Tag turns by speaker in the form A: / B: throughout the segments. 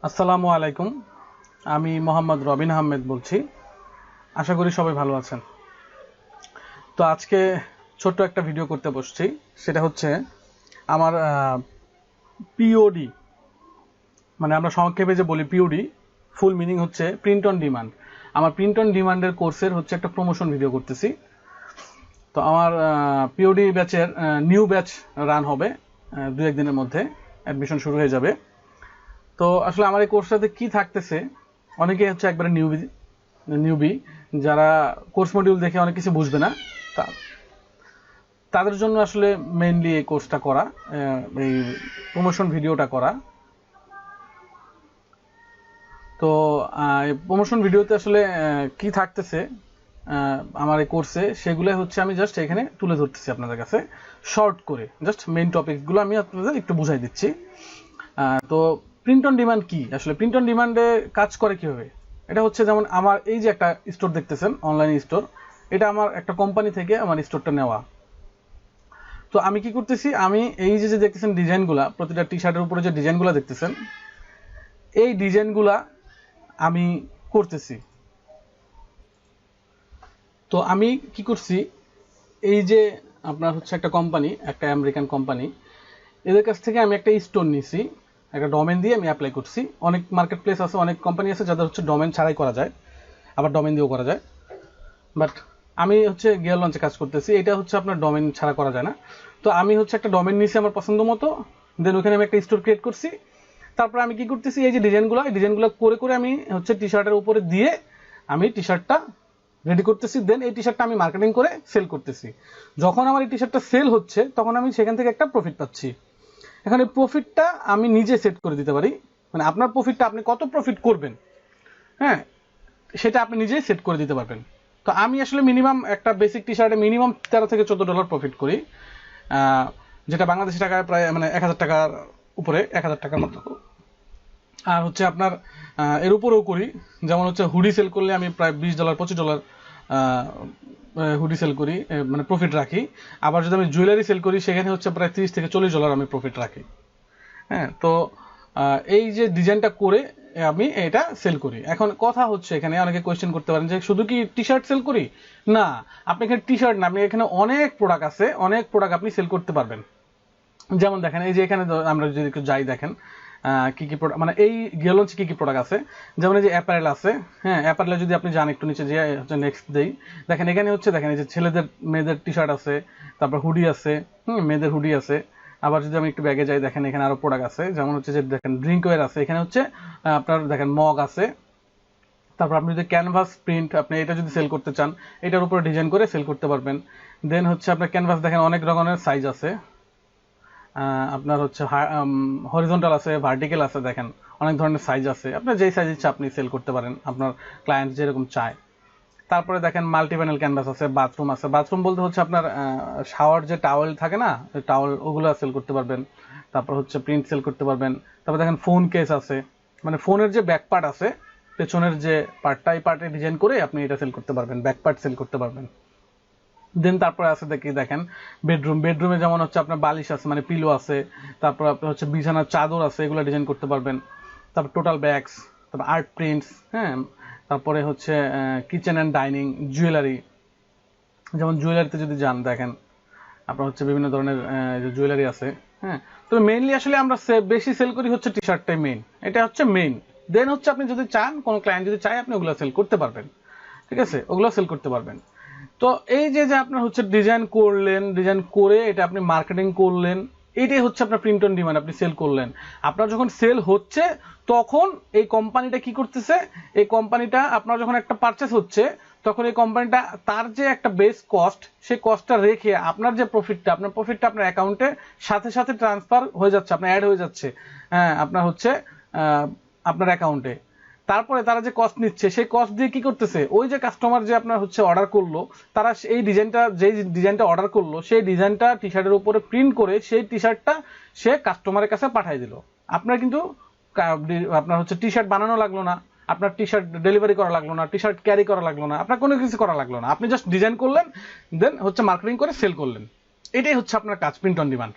A: আসসালামু আলাইকুম। আমি মোহাম্মদ রবিন আহমেদ বলছি। আশা করি সবাই ভালো আছেন। তো আজকে ছোট্ট একটা ভিডিও করতে বসছি। সেটা হচ্ছে আমার পিওডি, মানে আমরা সংক্ষেপে যে বলি পিওডি, ফুল মিনিং হচ্ছে প্রিন্ট অন ডিমান্ড। আমার প্রিন্ট অন ডিমান্ডের কোর্সের হচ্ছে একটা প্রমোশন ভিডিও করতেছি। তো আমার পিওডি ব্যাচের নিউ ব্যাচ রান হবে 2-1 দিনের মধ্যে, অ্যাডমিশন শুরু হয়ে যাবে। তো আসলে আমার এই কোর্সটাতে কি থাকতেছে, অনেকে হচ্ছে একবারে নিউবি যারা কোর্স মডিউল দেখে অনেক কিছু বুঝবে না, তাদের জন্য আসলে মেইনলি এই কোর্সটা করা, এই প্রমোশন ভিডিওটা করা। তো এই প্রমোশন ভিডিওতে আসলে কি থাকতেছে আমার এই কোর্সে, সেগুলো হচ্ছে আমি জাস্ট এখানে তুলে ধরতেছি আপনাদের কাছে শর্ট করে। জাস্ট মেইন টপিকগুলো আমি আপনাদের একটু বুঝাই দিচ্ছি। তো প্রিন্ট অন ডিমান্ড কি, আসলে প্রিন্ট অন ডিমান্ডে কাজ করে কিভাবে, এটা হচ্ছে যেমন আমার এই যে একটা স্টোর দেখতেছেন, অনলাইন স্টোর, এটা আমার একটা কোম্পানি থেকে আমার স্টোরটা নেওয়া। তো আমি কি করতেছি, আমি এই যে যে দেখতেছেন ডিজাইনগুলা, প্রতিটা টি শার্টের উপরে যে ডিজাইনগুলা দেখতেছেন, এই ডিজাইনগুলা আমি করতেছি। তো আমি কি করছি, এই যে আপনার হচ্ছে একটা কোম্পানি, একটা আমেরিকান কোম্পানি, এদের কাছ থেকে আমি একটা স্টোর নিছি, একটা ডোমেন দিয়ে আমি অ্যাপ্লাই করছি। অনেক মার্কেট প্লেস আছে, অনেক কোম্পানি আছে যাদের হচ্ছে ডোমেন ছাড়াই করা যায়, আবার ডোমেন দিয়েও করা যায়। বাট আমি হচ্ছে গিয়ার লঞ্চে কাজ করতেছি, এটা হচ্ছে আপনার ডোমেন ছাড়া করা যায় না। তো আমি হচ্ছে একটা ডোমেন নিছি আমার পছন্দ মতো, দেন ওখানে আমি একটা স্টোর ক্রিয়েট করছি। তারপর আমি কি করতেছি, এই যে ডিজাইনগুলো করে করে আমি হচ্ছে টি শার্টের উপরে দিয়ে আমি টি শার্টটা রেডি করতেছি। দেন এই টি শার্টটা আমি মার্কেটিং করে সেল করতেছি। যখন আমার এই টি শার্টটা সেল হচ্ছে, তখন আমি সেখান থেকে একটা প্রফিট পাচ্ছি। এখন এই প্রফিটটা আমি নিজে সেট করে দিতে পারি, মানে আপনার প্রফিটটা আপনি কত প্রফিট করবেন, হ্যাঁ, সেটা আপনি নিজেই সেট করে দিতে পারবেন। তো আমি আসলে মিনিমাম একটা বেসিক টি শার্টে মিনিমাম $13 থেকে $14 প্রফিট করি, যেটা বাংলাদেশি টাকায় প্রায় মানে 1000 টাকার উপরে, 1000 টাকার মতো। আর হচ্ছে আপনার এর উপরেও করি, যেমন হচ্ছে হুডি সেল করলে আমি প্রায় $20-25 হুডি সেল করি, মানে প্রফিট রাখি। আবার যদি আমি জুয়েলারি সেল করি, সেখানে হচ্ছে প্রায় $30 থেকে $40 আমি প্রফিট রাখি। হ্যাঁ, তো এই যে ডিজাইনটা করে আমি এটা সেল করি। এখন কথা হচ্ছে, এখানে অনেকে কোয়েশ্চেন করতে পারেন যে শুধু কি টি শার্ট সেল করি? না, আপনি এখানে টি শার্ট না, আপনি এখানে অনেক প্রোডাক্ট আছে, অনেক প্রোডাক্ট আপনি সেল করতে পারবেন। যেমন দেখেন, এই যে এখানে আমরা যদি যাই, দেখেন কি কি প্রোডাক্ট, মানে এই গেলঞ্চ কি কি প্রোডাক্ট আছে। যেমন এই যে অ্যাপারেল আছে, হ্যাঁ, অ্যাপারেলে যদি আপনি যান একটু নিচে, যে হচ্ছে নেক্সট দেই, দেখেন এখানে হচ্ছে, দেখেন এই যে ছেলেদের মেয়েদের টি শার্ট আছে, তারপর হুডি আছে, মেয়েদের হুডি আছে। আবার যদি আমি একটু ব্যাগে যাই, দেখেন এখানে আরো প্রোডাক্ট আছে, যেমন হচ্ছে যে দেখেন ড্রিঙ্কওয়্যার আছে, এখানে হচ্ছে আপনার দেখেন মগ আছে। তারপর আপনি যদি ক্যানভাস প্রিন্ট, আপনি এটা যদি সেল করতে চান, এটার উপরে ডিজাইন করে সেল করতে পারবেন। দেন হচ্ছে আপনার ক্যানভাস, দেখেন অনেক রকমের সাইজ আছে, আপনার হচ্ছে হরিজন্টাল আছে, ভার্টিক্যাল আছে, দেখেন অনেক ধরনের সাইজ আছে। আপনার যেই সাইজ ইচ্ছা আপনি সেল করতে পারেন, আপনার ক্লায়েন্ট যেরকম চায়। তারপরে দেখেন মাল্টি প্যানেল ক্যানভাস আছে, বাথরুম আছে। বাথরুম বলতে হচ্ছে আপনার শাওয়ার যে টাওয়েল থাকে না, টাওয়েল, ওগুলো সেল করতে পারবেন। তারপর হচ্ছে প্রিন্ট সেল করতে পারবেন। তারপর দেখেন ফোন কেস আছে, মানে ফোনের যে ব্যাক পার্ট আছে, পেছনের যে পার্টটা, এই পার্টে ডিজাইন করে আপনি এটা সেল করতে পারবেন, ব্যাক পার্ট সেল করতে পারবেন। দেন তারপরে আছে দেখেন বেডরুমে যেমন হচ্ছে আপনার বালিশ আছে, মানে পিলো আছে। তারপর আপনার হচ্ছে বিছানার চাদর আছে, এগুলো ডিজাইন করতে পারবেন। তারপর টোটাল ব্যাগস, তারপর আর্ট প্রিন্টস, হ্যাঁ। তারপরে হচ্ছে কিচেন অ্যান্ড ডাইনিং, জুয়েলারি। যেমন জুয়েলারিতে যদি যান, দেখেন আপনার হচ্ছে বিভিন্ন ধরনের জুয়েলারি আছে, হ্যাঁ। তো মেইনলি আসলে আমরা বেশি সেল করি হচ্ছে টি শার্টটাই মেইন, এটা হচ্ছে মেইন। দেন হচ্ছে আপনি যদি চান, কোনো ক্লায়েন্ট যদি চায়, আপনি ওগুলো সেল করতে পারবেন, ঠিক আছে, ওগুলো সেল করতে পারবেন। তো এই যে যে আপনার হচ্ছে ডিজাইন করলেন, ডিজাইন করে এটা আপনি মার্কেটিং করলেন, এটাই হচ্ছে আপনার প্রিন্ট অন ডিমান্ড, আপনি সেল করলেন। আপনার যখন সেল হচ্ছে, তখন এই কোম্পানিটা কি করতেছে, এই কোম্পানিটা আপনার যখন একটা পারচেস হচ্ছে, তখন এই কোম্পানিটা তার যে একটা বেস কস্ট, সেই কস্টটা রেখে আপনার যে প্রফিটটা, আপনার প্রফিটটা আপনার অ্যাকাউন্টে সাথে সাথে ট্রান্সফার হয়ে যাচ্ছে, আপনার অ্যাড হয়ে যাচ্ছে, হ্যাঁ, আপনার হচ্ছে আপনার অ্যাকাউন্টে। তারপরে তারা যে কস্ট নিচ্ছে, সেই কস্ট দিয়ে কি করতেছে, ওই যে কাস্টমার যে আপনার হচ্ছে অর্ডার করলো, তারা এই ডিজাইনটা, যে ডিজাইনটা অর্ডার করলো, সেই ডিজাইনটা টি শার্টের উপরে প্রিন্ট করে সেই টি শার্টটা সে কাস্টমারের কাছে পাঠিয়ে দিল। আপনার কিন্তু আপনার হচ্ছে টি শার্ট বানানো লাগলো না, আপনার টি শার্ট ডেলিভারি করা লাগলো না, টি শার্ট ক্যারি করা লাগলো না, আপনার কোনো কিছু করা লাগলো না। আপনি জাস্ট ডিজাইন করলেন, দেন হচ্ছে মার্কেটিং করে সেল করলেন। এটাই হচ্ছে আপনার কাজ, প্রিন্ট অন ডিমান্ড।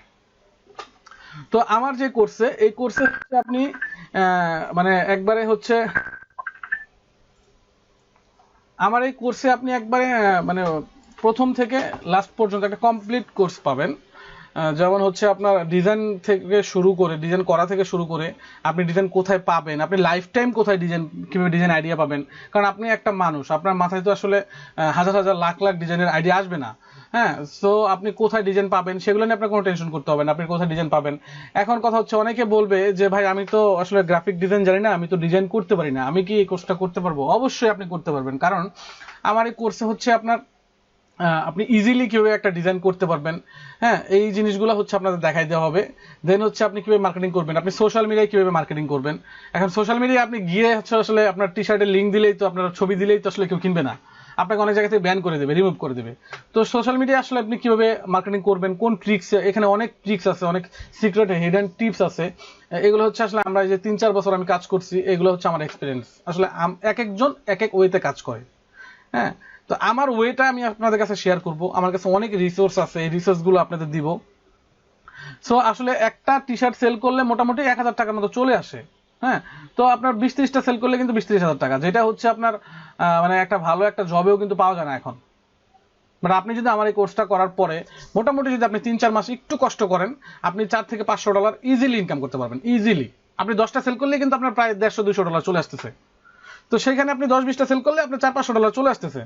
A: তো আমার যে কোর্সে, এই কোর্সে আপনি মানে একবারে হচ্ছে আমার এই কোর্সে আপনি একবারে মানে প্রথম থেকে লাস্ট পর্যন্ত একটা কমপ্লিট কোর্স পাবেন। যেমন হচ্ছে আপনার ডিজাইন থেকে শুরু করে, ডিজাইন করা থেকে শুরু করে আপনি ডিজাইন কোথায় পাবেন, আপনি লাইফ টাইম কোথায় ডিজাইন, কিভাবে ডিজাইন আইডিয়া পাবেন। কারণ আপনি একটা মানুষ, আপনার মাথায় তো আসলে হাজার হাজার লাখ লাখ ডিজাইনের আইডিয়া আসবে না। হ্যাঁ, সো আপনি কোথায় ডিজাইন পাবেন সেগুলো নিয়ে আপনার কোনো টেনশন করতে হবে না, আপনি কোথায় ডিজাইন পাবেন। এখন কথা হচ্ছে, অনেকে বলবে যে ভাই আমি তো আসলে গ্রাফিক ডিজাইন জানি না, আমি তো ডিজাইন করতে পারি না, আমি কি এই কোর্সটা করতে পারবো? অবশ্যই আপনি করতে পারবেন, কারণ আমার এই কোর্সে হচ্ছে আপনার আপনি ইজিলি কিভাবে একটা ডিজাইন করতে পারবেন, হ্যাঁ, এই জিনিসগুলো হচ্ছে আপনাদের দেখাই দেওয়া হবে। দেন হচ্ছে আপনি কিভাবে মার্কেটিং করবেন, আপনি সোশ্যাল মিডিয়ায় কিভাবে মার্কেটিং করবেন। এখন সোশ্যাল মিডিয়ায় আপনি গিয়ে হচ্ছে আসলে আপনার টি শার্টের লিঙ্ক দিলেই তো, আপনার ছবি দিলেই তো আসলে কেউ কিনবে না, আপনাকে অনেক জায়গা থেকে ব্যান করে দেবে, রিমুভ করে দেবে। তো সোশ্যাল মিডিয়া আসলে আপনি কিভাবে মার্কেটিং করবেন, কোন ট্রিক্স, এখানে অনেক ট্রিক্স আছে, অনেক সিক্রেট হিডেন টিপস আছে। এগুলো হচ্ছে আসলে আমরা যে 3-4 বছর আমি কাজ করছি, এগুলো হচ্ছে আমার এক্সপিরিয়েন্স। আসলে এক একজন এক এক ওয়েতে কাজ করে। হ্যাঁ, তো আমার ওয়েটা আমি আপনাদের কাছে শেয়ার করব। আমার কাছে অনেক রিসোর্স আছে, এই রিসোর্স গুলো আপনাদের দিব। সো আসলে একটা টি শার্ট সেল করলে মোটামুটি 1000 টাকার মতো চলে আসে। হ্যাঁ, তো আপনার 20-30টা সেল করলে কিন্তু 20-30 হাজার টাকা, যেটা হচ্ছে আপনার মানে একটা ভালো একটা জবেও কিন্তু পাওয়া যায় না এখন। বাট আপনি যদি আমার এই কোর্সটা করার পরে মোটামুটি যদি আপনি 3-4 মাস একটু কষ্ট করেন, আপনি $400 থেকে $500 ইজিলি ইনকাম করতে পারবেন। ইজিলি আপনি 10টা সেল করলে কিন্তু আপনার প্রায় $150-200 চলে আসতেছে। তো সেখানে আপনি 10-20টা সেল করলে আপনার $400-500 চলে আসতেছে।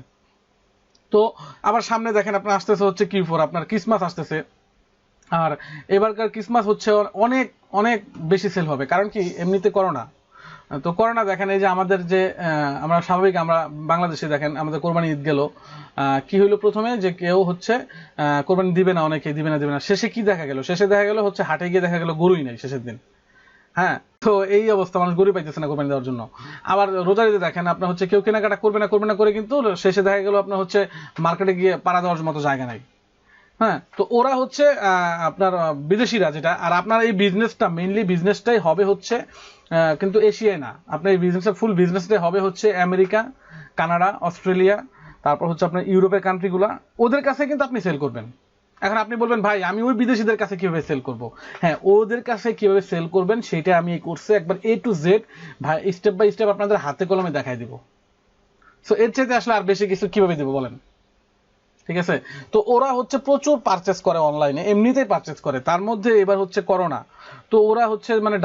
A: তো আবার সামনে দেখেন আপনার আসতেছে হচ্ছে Q4, আপনার ক্রিসমাস আসতেছে। আর এবারকার ক্রিসমাস হচ্ছে অনেক অনেক বেশি সেল হবে, কারণ কি এমনিতে করোনা। তো করোনা দেখেন, এই যে আমাদের যে আমরা স্বাভাবিক, আমরা বাংলাদেশে দেখেন আমাদের কোরবানি ঈদ গেল, কি হইলো প্রথমে যে কেউ হচ্ছে কোরবানি দিবে না, অনেকে দিবে না, শেষে কি দেখা গেল, শেষে দেখা গেল হচ্ছে হাটে গিয়ে দেখা গেল গরুই নাই শেষের দিন। হ্যাঁ, তো এই অবস্থা, মানুষ গরু পাইতেছে না কোরবানি দেওয়ার জন্য। আবার রোজার ঈদে দেখেন আপনার হচ্ছে কেউ কেনাকাটা করবে না করে কিন্তু শেষে দেখা গেল আপনার হচ্ছে মার্কেটে গিয়ে পাড়া দেওয়ার মতো জায়গা নাই। হ্যাঁ, তো ওরা হচ্ছে আপনার বিদেশিরা যেটা, আর আপনার এই বিজনেসটা মেইনলি বিজনেসটাই হবে হচ্ছে কিন্তু এশিয়ায় না, আপনার এই বিজনেসের ফুল বিজনেসটাই হবে হচ্ছে আমেরিকা, কানাডা, অস্ট্রেলিয়া, তারপর হচ্ছে আপনার ইউরোপের কান্ট্রিগুলা, ওদের কাছে কিন্তু আপনি সেল করবেন। এখন আপনি বলবেন ভাই আমি ওই বিদেশিদের কাছে কিভাবে সেল করব? হ্যাঁ, ওদের কাছে কিভাবে সেল করবেন সেটা আমি এই কোর্সে একবার A to Z ভাই স্টেপ বাই স্টেপ আপনাদের হাতে কলমে দেখাই দিব। সো এর চাইতে আসলে আর বেশি কিছু কিভাবে দিব বলেন? ঠিক আছে, তো ওরা হচ্ছে প্রচুর পারচেস করে অনলাইনে, এমনিতেই পারচেস করে, তার মধ্যে এবার হচ্ছে করোনা, তো ওরা হচ্ছে মানে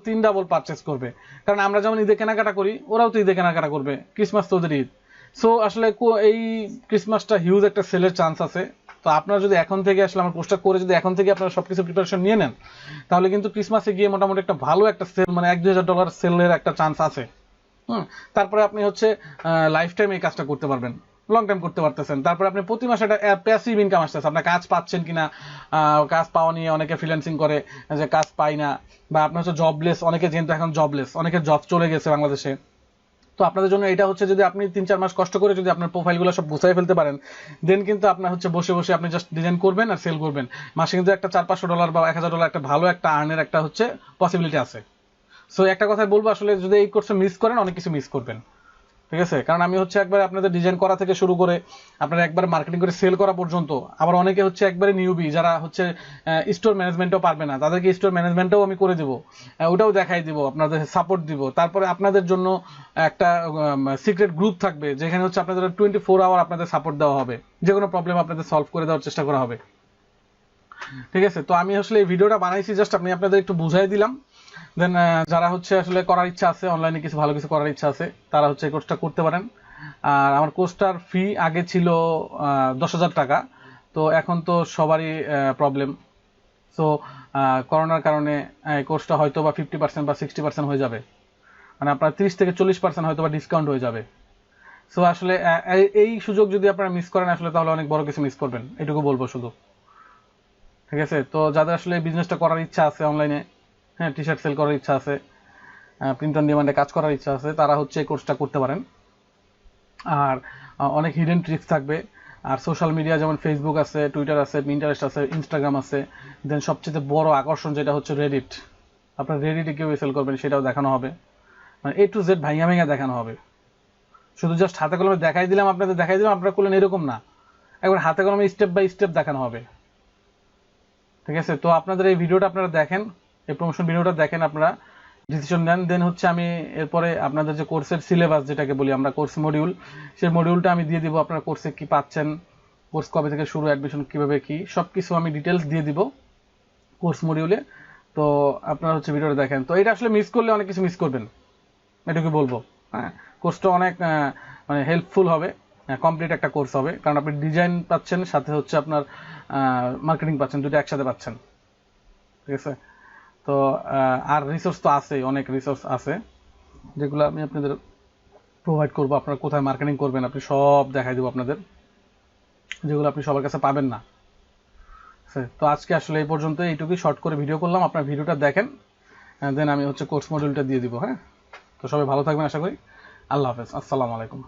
A: তিন ডাবল পারচেস করবে। কারণ আমরা যেমন ঈদে কেনাকাটা করি, ওরাও তো ঈদে কেনাকাটা করবে, ক্রিসমাস তো ওদের ঈদ। সো আসলে এই ক্রিসমাসটা হিউজ একটা সেলের চান্স আছে। তো আপনারা যদি এখন থেকে আসলে আমার কোর্সটা করে যদি এখন থেকে আপনারা সবকিছু প্রিপারেশন নিয়ে নেন, তাহলে কিন্তু ক্রিসমাসে গিয়ে মোটামুটি একটা ভালো একটা সেল, মানে $1-2 হাজার সেলের একটা চান্স আছে। তারপরে আপনি হচ্ছে লাইফ টাইম এই কাজটা করতে পারবেন, লং টাইম করতে পারতেছেন। তারপরে আপনি প্রতি মাসে একটা প্যাসিভ ইনকাম আসতেছে, আপনার কাজ পাচ্ছেন কিনা, কাজ পাওয়া নিয়ে অনেকে ফ্রিল্যান্সিং করে যে কাজ পাই না, বা আপনার হচ্ছে জবলেস, অনেকে যেহেতু এখন জবলেস, অনেকে জব চলে গেছে বাংলাদেশে। তো আপনাদের জন্য এটা হচ্ছে, যদি আপনি 3-4 মাস কষ্ট করে যদি আপনার প্রোফাইলগুলো সব গুছাই ফেলতে পারেন, দেন কিন্তু আপনার হচ্ছে বসে বসে আপনি জাস্ট ডিজাইন করবেন আর সেল করবেন, মাসে কিন্তু একটা $400-500 বা $1000 একটা ভালো একটা আর্নের একটা হচ্ছে পসিবিলিটি আছে। সো একটা কথা বলবো, আসলে যদি এই কোর্সে মিস করেন অনেক কিছু মিস করবেন। ঠিক আছে, কারণ আমি হচ্ছে একবার আপনাদের ডিজাইন করা থেকে শুরু করে আপনারা একবার মার্কেটিং করে সেল করা পর্যন্ত, আবার অনেকে হচ্ছে একবারে নিউবি যারা হচ্ছে স্টোর ম্যানেজমেন্টও পারবে না, তাদেরকে স্টোর ম্যানেজমেন্টও আমি করে দিব, ওটাও দেখাই দিব, আপনাদের সাপোর্ট দিব। তারপরে আপনাদের জন্য একটা সিক্রেট গ্রুপ থাকবে, যেখানে হচ্ছে আপনাদের 24 আওয়ার আপনাদের সাপোর্ট দেওয়া হবে, যে কোনো প্রবলেম আপনাদের সলভ করে দেওয়ার চেষ্টা করা হবে। ঠিক আছে, তো আমি আসলে এই ভিডিওটা বানাইছি জাস্ট আমি আপনাদের একটু বুঝাই দিলাম। দেন যারা হচ্ছে আসলে করার ইচ্ছা আছে, অনলাইনে কিছু ভালো কিছু করার ইচ্ছা আছে, তারা হচ্ছে এই কোর্সটা করতে পারেন। আর আমার কোর্সটার ফি আগে ছিল 10,000 টাকা, তো এখন তো সবারই প্রবলেম। সো করোনার কারণে এই কোর্সটা হয়তো বা 50% বা 60% হয়ে যাবে, মানে আপনার 30 থেকে 40% হয়তো বা ডিসকাউন্ট হয়ে যাবে। সো আসলে এই সুযোগ যদি আপনারা মিস করেন আসলে, তাহলে অনেক বড় কিছু মিস করবেন, এটুকু বলবো শুধু। ঠিক আছে, তো যাদের আসলে বিজনেসটা করার ইচ্ছা আছে অনলাইনে, হ্যাঁ, টি শার্ট সেল করার ইচ্ছা আছে, প্রিন্ট অন ডিমান্ডে কাজ করার ইচ্ছা আছে, তারা হচ্ছে এই কোর্সটা করতে পারেন। আর অনেক হিডেন ট্রিক্স থাকবে। আর সোশ্যাল মিডিয়া যেমন ফেসবুক আছে, টুইটার আছে, পিন্টারেস্ট আছে, ইনস্টাগ্রাম আছে, দেন সবচেয়ে বড় আকর্ষণ যেটা হচ্ছে রেডিট। আপনার রেডিটে কিভাবে সেল করবেন সেটাও দেখানো হবে, মানে A to Z ভাইয়া ভাইয়া দেখানো হবে। শুধু জাস্ট হাতে কলমে দেখাই দিলাম, আপনারা করলেন এরকম না, একবার হাতে কলমে স্টেপ বাই স্টেপ দেখানো হবে। ঠিক আছে, তো আপনাদের এই ভিডিওটা আপনারা দেখেন, এই প্রমোশন ভিডিওটা দেখেন আপনারা, ডিসিশন নেন। দেন হচ্ছে আমি এরপরে আপনাদের যে কোর্সের সিলেবাস যেটাকে বলি আমরা, কোর্স মডিউল, সেই মডিউলটা আমি দিয়ে দিব, আপনারা কোর্সে কি পাচ্ছেন, কোর্স কবে থেকে শুরু, অ্যাডমিশন কিভাবে কি, সবকিছু আমি ডিটেলস দিয়ে দিব কোর্স মডিউলে। তো আপনারা হচ্ছে ভিডিওটা দেখেন। তো এটা আসলে মিস করলে অনেক কিছু মিস করবেন, এটুকু বলবো। হ্যাঁ, কোর্সটা অনেক মানে হেল্পফুল হবে, কমপ্লিট একটা কোর্স হবে, কারণ আপনি ডিজাইন পাচ্ছেন, সাথে হচ্ছে আপনার মার্কেটিং পাচ্ছেন, দুটো একসাথে পাচ্ছেন। ঠিক আছে? তো আর রিসোর্স তো আছেই, অনেক রিসোর্স আছে যেগুলো আমি আপনাদের প্রোভাইড করবো। আপনারা কোথায় মার্কেটিং করবেন আপনি সব দেখাই দেবো আপনাদের, যেগুলো আপনি সবার কাছে পাবেন না। তো আজকে আসলে এই পর্যন্ত, এইটুকুই শর্ট করে ভিডিও করলাম, আপনার ভিডিওটা দেখেন, দেন আমি হচ্ছে কোর্স মডিউলটা দিয়ে দিব। হ্যাঁ, তো সবাই ভালো থাকবেন আশা করি। আল্লাহ হাফেজ, আসসালামু আলাইকুম।